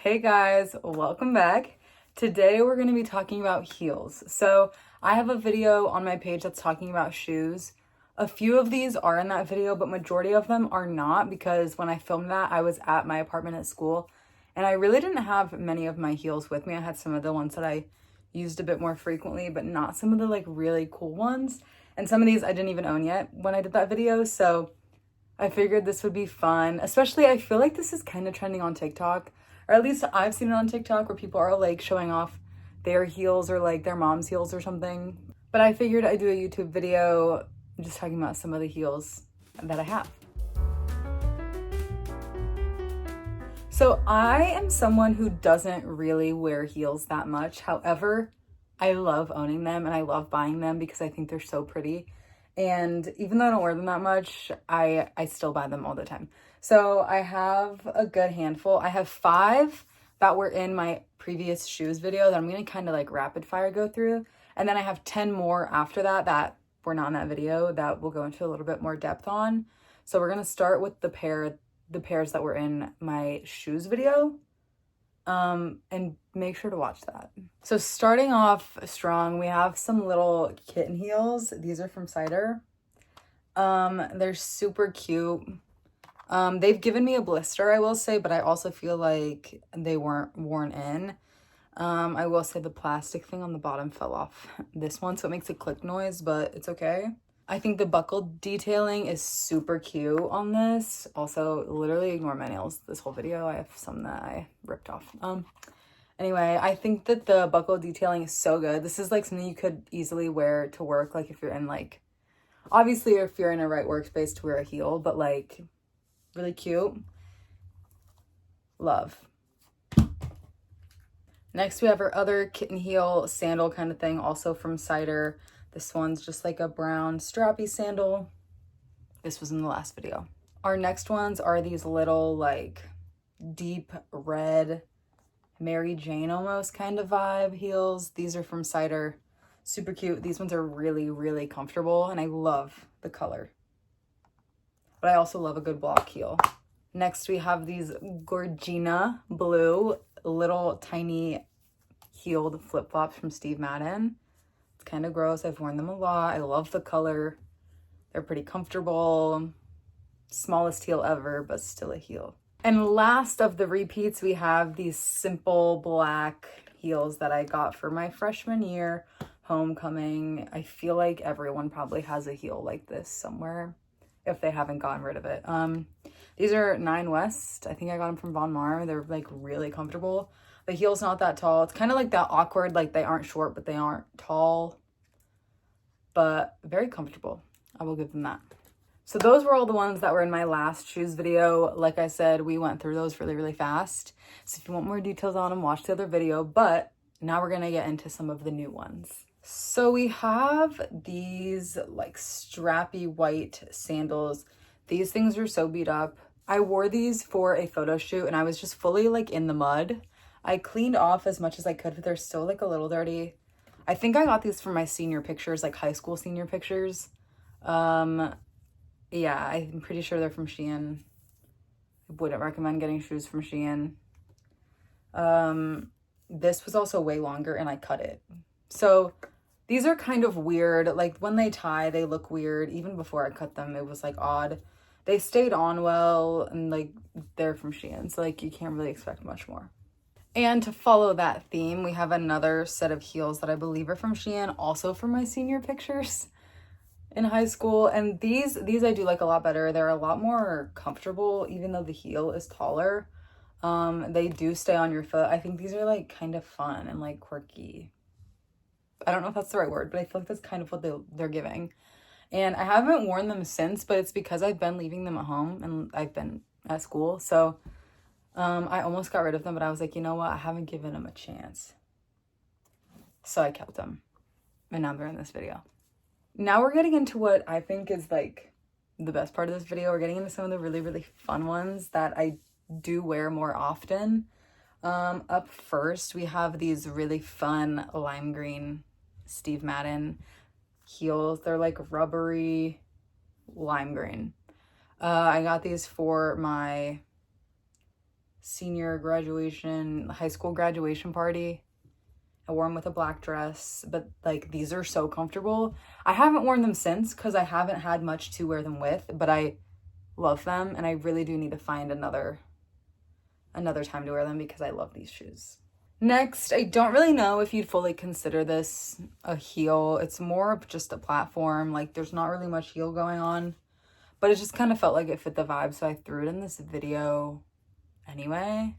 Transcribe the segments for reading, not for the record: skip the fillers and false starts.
Hey guys, welcome back. Today we're going to be talking about heels. So I have a video on my page that's talking about shoes. A few of these are in that video, but majority of them are not because when I filmed that, I was at my apartment at school and I really didn't have many of my heels with me. I had some of the ones that I used a bit more frequently, but not some of the like really cool ones. And some of these I didn't even own yet when I did that video. So I figured this would be fun, especially I feel like this is kind of trending on TikTok, or at least I've seen it on TikTok where people are like showing off their heels or like their mom's heels or something. But I figured I'd do a YouTube video just talking about some of the heels that I have. So I am someone who doesn't really wear heels that much. However, I love owning them and I love buying them because I think they're so pretty. And even though I don't wear them that much, I still buy them all the time. So I have a good handful. I have 5 that were in my previous shoes video that I'm going to kind of like rapid fire go through. And then I have 10 more after that that were not in that video that we'll go into a little bit more depth on. So we're going to start with the pairs that were in my shoes video. And make sure to watch that. So starting off strong, we have some little kitten heels. These are from Cider. They're super cute. They've given me a blister, I will say, but I also feel like they weren't worn in. I will say the plastic thing on the bottom fell off this one, so it makes a click noise, but it's okay. I think the buckle detailing is super cute on this. Also, literally ignore my nails this whole video. I have some that I ripped off. Anyway, I think that the buckle detailing is so good. This is like something you could easily wear to work, like if you're in like, obviously if you're in a right workspace to wear a heel, but like really cute. Love. Next, we have our other kitten heel sandal kind of thing, also from Cider. This one's just like a brown strappy sandal. This was in the last video. Our next ones are these little like deep red Mary Jane almost kind of vibe heels. These are from Cider. Super cute. These ones are really, really comfortable and I love the color. But I also love a good block heel. Next, we have these Gorgina blue little tiny heeled flip-flops from Steve Madden. It's kind of gross. I've worn them a lot. I love the color. They're pretty comfortable. Smallest heel ever, but still a heel. And last of the repeats, we have these simple black heels that I got for my freshman year homecoming. I feel like everyone probably has a heel like this somewhere if they haven't gotten rid of it. These are 9 West. I think I got them from Von Mar. They're like really comfortable. The heel's not that tall. It's kind of like that awkward, like they aren't short, but they aren't tall. But very comfortable. I will give them that. So those were all the ones that were in my last shoes video. Like I said, we went through those really, really fast. So if you want more details on them, watch the other video. But now we're going to get into some of the new ones. So we have these like strappy white sandals. These things are so beat up. I wore these for a photo shoot and I was just fully like in the mud. I cleaned off as much as I could, but they're still like a little dirty. I think I got these for my senior pictures, like high school senior pictures. Yeah, I'm pretty sure they're from Shein. I wouldn't recommend getting shoes from Shein. This was also way longer and I cut it. So these are kind of weird. Like when they tie, they look weird. Even before I cut them, it was like odd. They stayed on well and like they're from Shein. So like you can't really expect much more. And to follow that theme, we have another set of heels that I believe are from Shein, also from my senior pictures in high school. And these I do like a lot better. They're a lot more comfortable, even though the heel is taller. They do stay on your foot. I think these are like kind of fun and like quirky. I don't know if that's the right word, but I feel like that's kind of what they're giving. And I haven't worn them since, but it's because I've been leaving them at home and I've been at school. So I almost got rid of them, but I was like, you know what? I haven't given them a chance. So I kept them. And now they're in this video. Now we're getting into what I think is like the best part of this video. We're getting into some of the really, really fun ones that I do wear more often. Up first, we have these really fun lime green Steve Madden heels. They're like rubbery lime green. I got these for my senior graduation, high school graduation party. I wore them with a black dress, but like these are so comfortable. I haven't worn them since because I haven't had much to wear them with, but I love them and I really do need to find another time to wear them because I love these shoes. Next, I don't really know if you'd fully consider this a heel. It's more of just a platform. Like there's not really much heel going on, but it just kind of felt like it fit the vibe, so I threw it in this video anyway.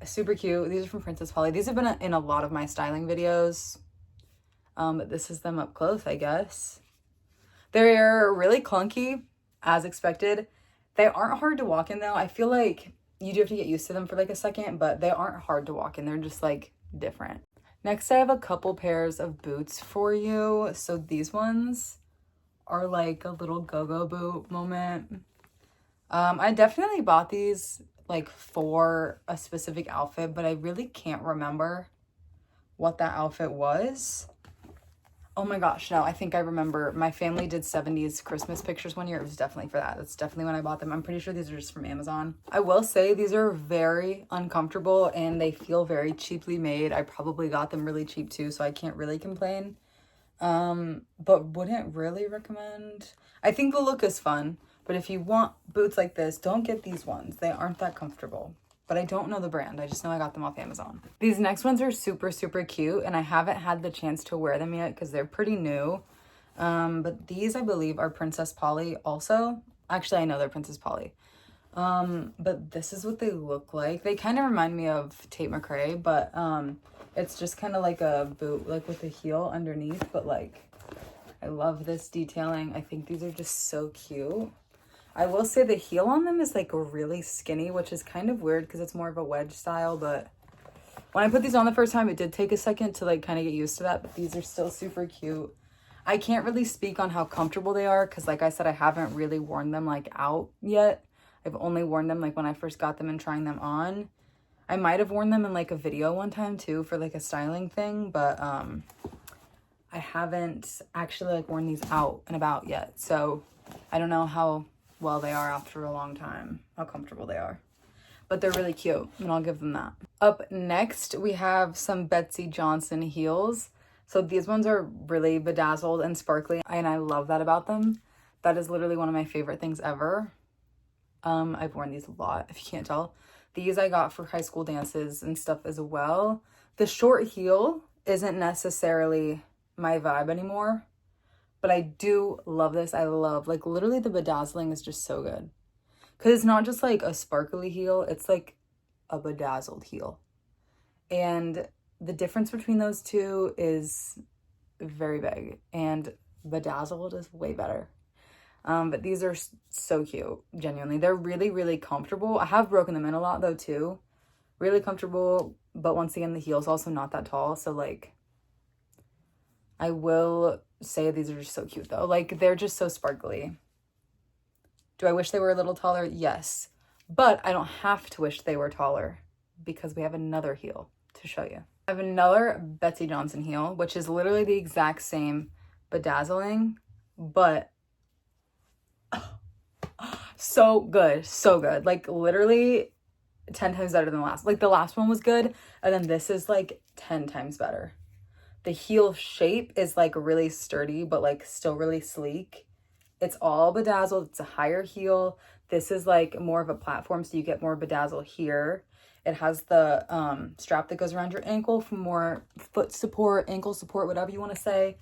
Super cute. These are from Princess Polly. These have been in a lot of my styling videos. But this is them up close, I guess. They're really clunky, as expected. They aren't hard to walk in though. I feel like you do have to get used to them for like a second, but they aren't hard to walk in. They're just like different. Next, I have a couple pairs of boots for you. So these ones are like a little go-go boot moment. I definitely bought these like for a specific outfit, but I really can't remember what that outfit was. Oh my gosh, no, I think I remember. My family did 70s Christmas pictures one year. It was definitely for that. That's definitely when I bought them. I'm pretty sure these are just from Amazon. I will say these are very uncomfortable and they feel very cheaply made. I probably got them really cheap too, so I can't really complain. But wouldn't really recommend. I think the look is fun, but if you want boots like this, don't get these ones. They aren't that comfortable. But I don't know the brand. I just know I got them off Amazon. These next ones are super, super cute, and I haven't had the chance to wear them yet because they're pretty new. But these, I believe, are Princess Polly also. Actually, I know they're Princess Polly. But this is what they look like. They kind of remind me of Tate McRae, but it's just kind of like a boot, like with a heel underneath. But like, I love this detailing. I think these are just so cute. I will say the heel on them is like really skinny, which is kind of weird because it's more of a wedge style, but when I put these on the first time, it did take a second to like kind of get used to that, but these are still super cute. I can't really speak on how comfortable they are because like I said, I haven't really worn them like out yet. I've only worn them like when I first got them and trying them on. I might have worn them in like a video one time too for like a styling thing, but I haven't actually like worn these out and about yet. So I don't know how well they are after a long time, how comfortable they are, but they're really cute and I'll give them that. Up next we have some Betsey Johnson heels. So these ones are really bedazzled and sparkly and I love that about them. That is literally one of my favorite things ever. I've worn these a lot, if you can't tell. These I got for high school dances and stuff as well. The short heel isn't necessarily my vibe anymore, but I do love this. I love, like, literally the bedazzling is just so good. Because it's not just, like, a sparkly heel. It's, like, a bedazzled heel. And the difference between those two is very big. And bedazzled is way better. But these are so cute, genuinely. They're really, really comfortable. I have broken them in a lot, though, too. Really comfortable. But once again, the heel's also not that tall. So, like, I will say these are just so cute though. Like they're just so sparkly. Do I wish they were a little taller? Yes. But I don't have to wish they were taller because we have another heel to show you. I have another Betsey Johnson heel, which is literally the exact same bedazzling, but so good. So good. Like literally 10 times better than the last. Like the last one was good. And then this is like 10 times better. The heel shape is like really sturdy, but like still really sleek. It's all bedazzled. It's a higher heel. This is like more of a platform, so you get more bedazzle here. It has the strap that goes around your ankle for more foot support, ankle support, whatever you want to say.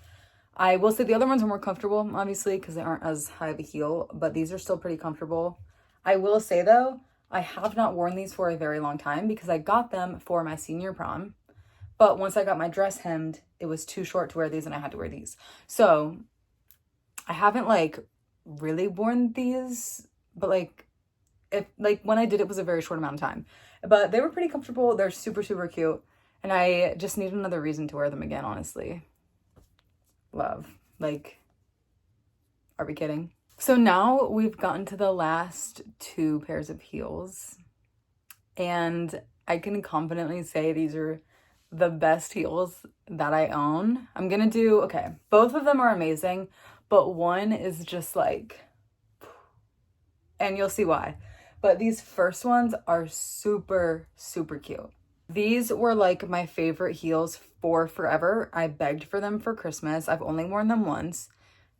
I will say the other ones are more comfortable, obviously, because they aren't as high of a heel, but these are still pretty comfortable. I will say though, I have not worn these for a very long time because I got them for my senior prom. But once I got my dress hemmed, it was too short to wear these and I had to wear these. So I haven't like really worn these, but like when I did, it was a very short amount of time. But they were pretty comfortable. They're super, super cute. And I just need another reason to wear them again, honestly. Love. Like, are we kidding? So now we've gotten to the last two pairs of heels. And I can confidently say these are the best heels that I own. I'm gonna do, okay, both of them are amazing, but one is just like, and you'll see why. But these first ones are super, super cute. These were like my favorite heels for forever. I begged for them for Christmas. I've only worn them once.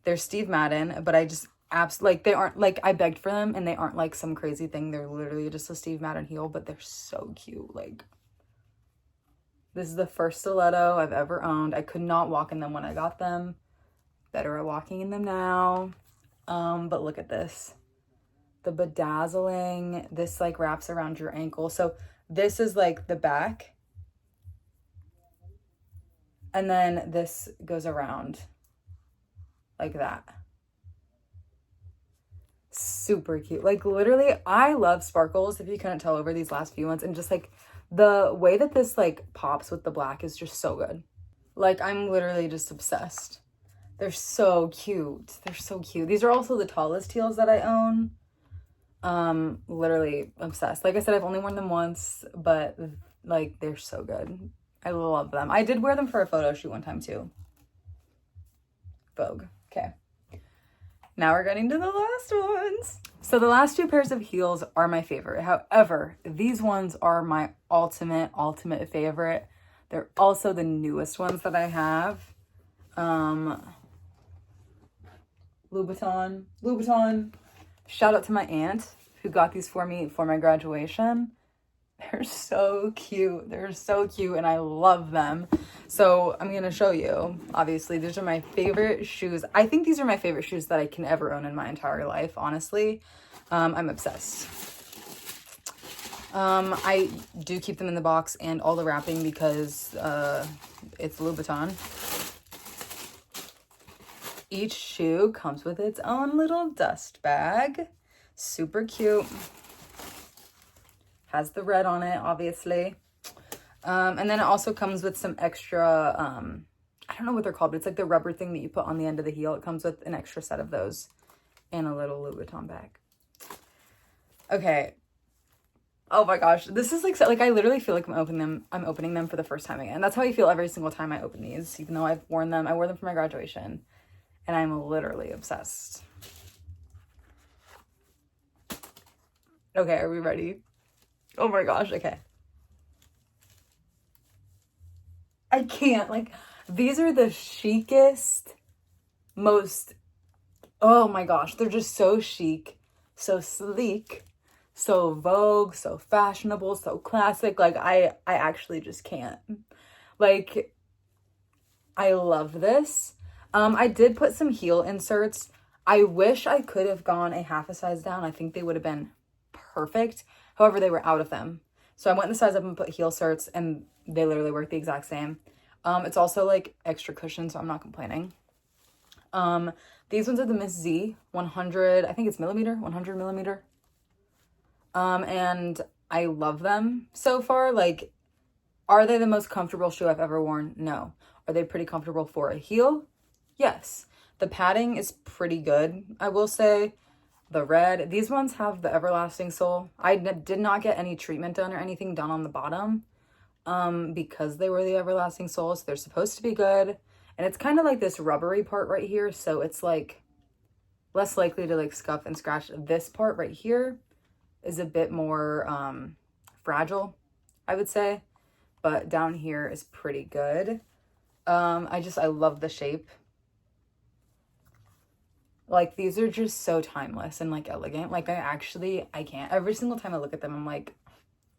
They're Steve Madden, but I just like they aren't like I begged for them and they aren't like some crazy thing. They're literally just a Steve Madden heel, but they're so cute. Like, this is the first stiletto I've ever owned. I could not walk in them when I got them. Better at walking in them now. But look at this. The bedazzling, this like wraps around your ankle. So this is like the back. And then this goes around like that. Super cute. Like, literally, I love sparkles, if you couldn't tell over these last few ones. And just like the way that this like pops with the black is just so good. Like, I'm literally just obsessed. They're so cute. They're so cute. These are also the tallest heels that I own. Literally obsessed. Like I said, I've only worn them once, but like, they're so good. I love them. I did wear them for a photo shoot one time too. Vogue. Okay. Now we're getting to the last ones. So the last two pairs of heels are my favorite. However, these ones are my ultimate favorite. They're also the newest ones that I have. Louboutin. Shout out to my aunt who got these for me for my graduation. They're so cute. They're so cute and I love them. So I'm going to show you. Obviously, these are my favorite shoes. I think these are my favorite shoes that I can ever own in my entire life, honestly. I'm obsessed. I do keep them in the box and all the wrapping because it's Louboutin. Each shoe comes with its own little dust bag. Super cute. Has the red on it, obviously. And then it also comes with some extra, I don't know what they're called, but it's like the rubber thing that you put on the end of the heel. It comes with an extra set of those and a little Louboutin bag. Okay. Oh my gosh. This is like, so, like I literally feel like I'm opening them for the first time again. That's how I feel every single time I open these, even though I've worn them. I wore them for my graduation and I'm literally obsessed. Okay, are we ready? Oh my gosh, okay. I can't, like, these are the chicest, most, oh my gosh, they're just so chic, so sleek, so Vogue, so fashionable, so classic. Like, I actually just can't. Like, I love this. I did put some heel inserts. I wish I could have gone a half a size down. I think they would have been perfect. However, they were out of them. So I went the size up and put heel inserts and they literally work the exact same. It's also like extra cushion, so I'm not complaining. These ones are the Miss Z 100, I think it's millimeter, 100 millimeter. And I love them so far. Like, are they the most comfortable shoe I've ever worn? No. Are they pretty comfortable for a heel? Yes. The padding is pretty good, I will say. The red, these ones have the everlasting sole. I did not get any treatment done or anything done on the bottom because they were the everlasting soles. They're supposed to be good. And it's kind of like this rubbery part right here. So it's like less likely to like scuff and scratch. This part right here is a bit more fragile, I would say. But down here is pretty good. I love the shape. Like, these are just so timeless and, like, elegant. Like, I can't. Every single time I look at them, I'm like,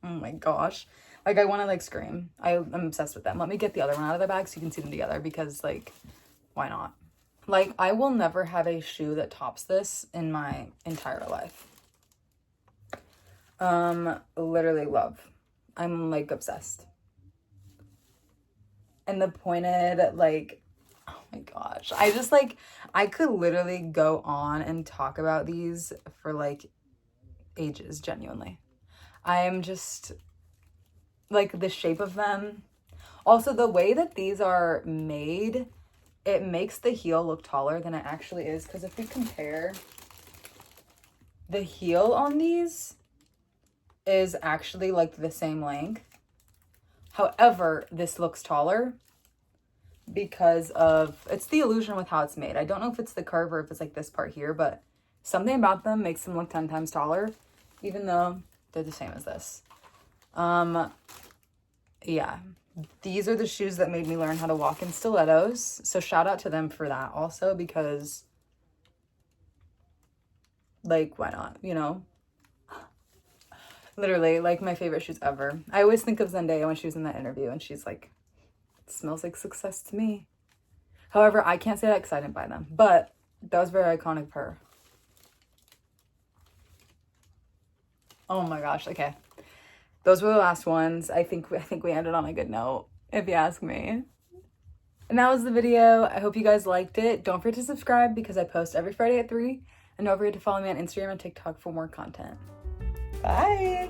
oh my gosh. Like, I want to, like, scream. I'm obsessed with them. Let me get the other one out of the bag so you can see them together because, like, why not? Like, I will never have a shoe that tops this in my entire life. Literally love. I'm, like, obsessed. And the pointed, like, oh my gosh. I could literally go on and talk about these for like ages, genuinely. I am just like the shape of them. Also, the way that these are made, it makes the heel look taller than it actually is. Because if we compare, the heel on these is actually like the same length. However, this looks taller because of, it's the illusion with how it's made. I don't know if it's the curve or if it's like this part here, but something about them makes them look 10 times taller. even though they're the same as this. Yeah, these are the shoes that made me learn how to walk in stilettos. So shout out to them for that also, because like, why not, you know? Literally, like, my favorite shoes ever. I always think of Zendaya when she was in that interview, and she's like, it smells like success to me. However, I can't say that because I didn't buy them, but that was very iconic of her. Oh my gosh, okay. Those were the last ones. I think we ended on a good note, if you ask me. And that was the video. I hope you guys liked it. Don't forget to subscribe because I post every Friday at 3. And don't forget to follow me on Instagram and TikTok for more content. Bye!